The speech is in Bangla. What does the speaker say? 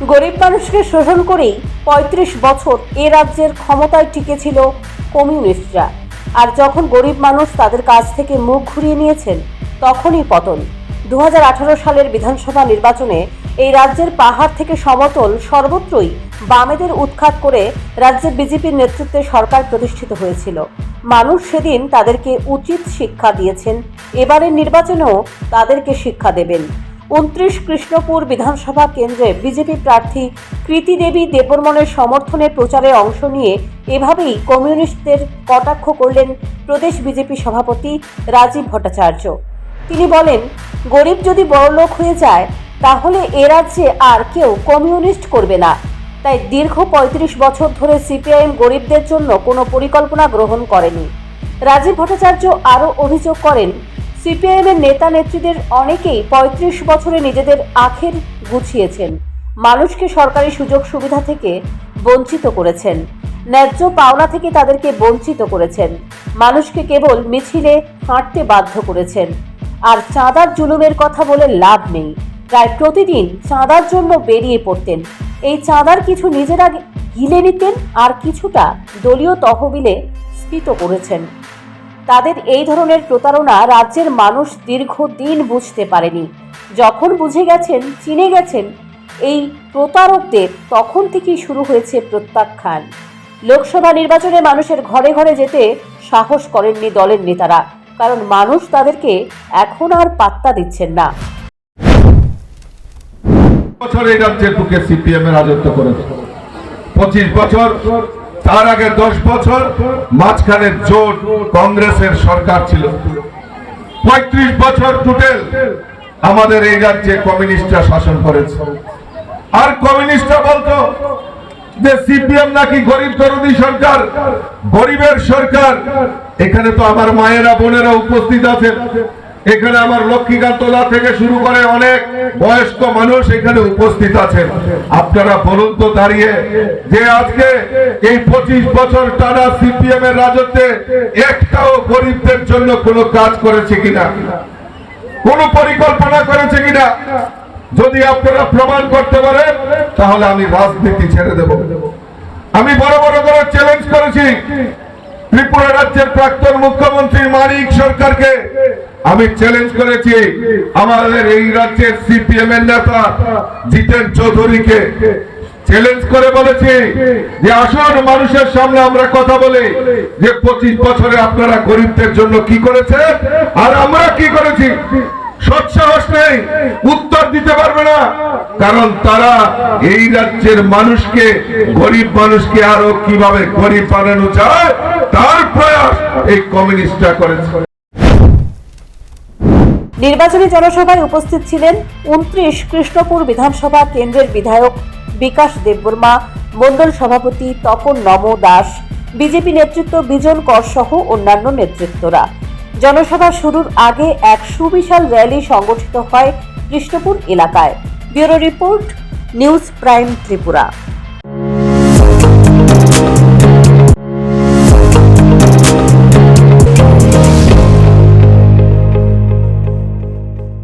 গরিব মানুষকে শোষণ করেই ৩৫ বছর এ রাজ্যের ক্ষমতায় টিকেছিল কমিউনিস্টরা। আর যখন গরিব মানুষ তাদের কাছ থেকে মুখ ঘুরিয়ে নিয়েছেন তখনই পতন। 2018 সালের বিধানসভা নির্বাচনে এই রাজ্যের পাহাড় থেকে সমতল সর্বত্রই বামেদের উৎখাত করে রাজ্যে বিজেপির নেতৃত্বে সরকার প্রতিষ্ঠিত হয়েছিল। মানুষ সেদিন তাদেরকে উচিত শিক্ষা দিয়েছেন, এবারের নির্বাচনেও তাদেরকে শিক্ষা দেবেন। 29 কৃষ্ণপুর বিধানসভা কেন্দ্রে বিজেপি প্রার্থী কৃতি দেবী দেববর্মনের সমর্থনে প্রচারে অংশ নিয়ে এভাবেই কমিউনিস্টদের কটাক্ষ করলেন প্রদেশ বিজেপি সভাপতি রাজীব ভট্টাচার্য। তিনি বলেন, গরিব যদি বড়লোক হয়ে যায় তাহলে এ রাজ্যে আর কেউ কমিউনিস্ট করবে না। তাই দীর্ঘ ৩৫ বছর ধরে সিপিআইএম গরিবদের জন্য কোনো পরিকল্পনা গ্রহণ করেনি। রাজীব ভট্টাচার্য আরও অভিযোগ করেন, সিপিআইএমের নেতা নেত্রীদের অনেকেই ৩৫ বছরে নিজেদের আখের গুছিয়েছেন, মানুষকে সরকারি সুযোগ সুবিধা থেকে বঞ্চিত করেছেন, ন্যায্য পাওনা থেকে তাদেরকে বঞ্চিত করেছেন, মানুষকে কেবল মিছিলে হাঁটতে বাধ্য করেছেন। আর চাঁদার জুলুমের কথা বলে লাভ নেই। প্রায় প্রতিদিন চাঁদার জন্য বেরিয়ে পড়তেন। এই চাঁদার কিছু নিজেরা গিলে নিতেন আর কিছুটা দলীয় তহবিলে স্ফীত করেছেন। তাদের এই ধরনের প্রতারণা রাজ্যের মানুষ দীর্ঘদিন বুঝতে পারেনি। যখন বুঝে গেছেন, চিনে গেছেন এই প্রতারকদের, তখন থেকেই শুরু হয়েছে প্রত্যাখ্যান। লোকসভা নির্বাচনে মানুষের ঘরে ঘরে যেতে সাহস করেননি দলের নেতারা, কারণ মানুষ তাদেরকে এখন আর পাত্তা দিচ্ছেন না। বছর এই রাজ্যের বুকে সিপিএম এর রাজত্ব করেছে, 25 বছর, তার আগে 10 বছর মাঝখানে জোট কংগ্রেসের সরকার ছিল। 35 বছর টোটাল আমাদের এই রাজ্যে কমিউনিস্টরা শাসন করেছে। আর কমিউনিস্টরা বলতো যে সিপিএম নাকি গরিব বিরোধী সরকার, গরিবের সরকার। এখানে তো আমার মায়েরা বোনেরা উপস্থিত আছেন, এখানে আমার লক্ষ্মীকান্তলা থেকে শুরু করে অনেক বয়স্ক মানুষ এখানে উপস্থিত আছেন। আপনারা বলুন তো দাঁড়িয়ে যে আজকে এই 25 বছর টানা সিপিএম এর রাজত্বে একটাও গরিবদের জন্য কোনো কাজ করেছে কিনা, কোনো পরিকল্পনা করেছে কিনা? যদি আপনারা প্রমাণ করতে পারেন তাহলে আমি রাজনীতি ছেড়ে দেব। আমি বড় বড় করে চ্যালেঞ্জ করেছি ত্রিপুরা রাজ্যের প্রাক্তন মুখ্যমন্ত্রী মানিক সরকারকে, আমি চ্যালেঞ্জ করেছি আমাদের এই রাজ্যের সিপিএম এর নেতা জিতেন চৌধুরীকে, চ্যালেঞ্জ করে বলেছি যে আসুন মানুষের সামনে আমরা কথা বলি যে 25 বছরে আপনারা গরিবদের জন্য কি করেছে আর আমরা কি করেছি। সৎসাহস নেই, উত্তর দিতে পারবে না, কারণ তারা এই রাজ্যের মানুষকে, গরিব মানুষকে আরো কিভাবে গরিব বানানো যায় তার প্রয়াস এই কমিউনিস্টরা করেছে। নির্বাচনী জনসভায় উপস্থিত ছিলেন 29 কৃষ্ণপুর বিধানসভা কেন্দ্রের বিধায়ক বিকাশ দেববর্মা, মণ্ডল সভাপতি তপন নম দাস, বিজেপি নেতৃত্ব বিজন কর সহ অন্যান্য নেতৃত্বরা। জনসভা শুরুর আগে এক সুবিশাল র্যালি সংগঠিত হয় কৃষ্ণপুর এলাকায়। Bureau report, news prime Tripura.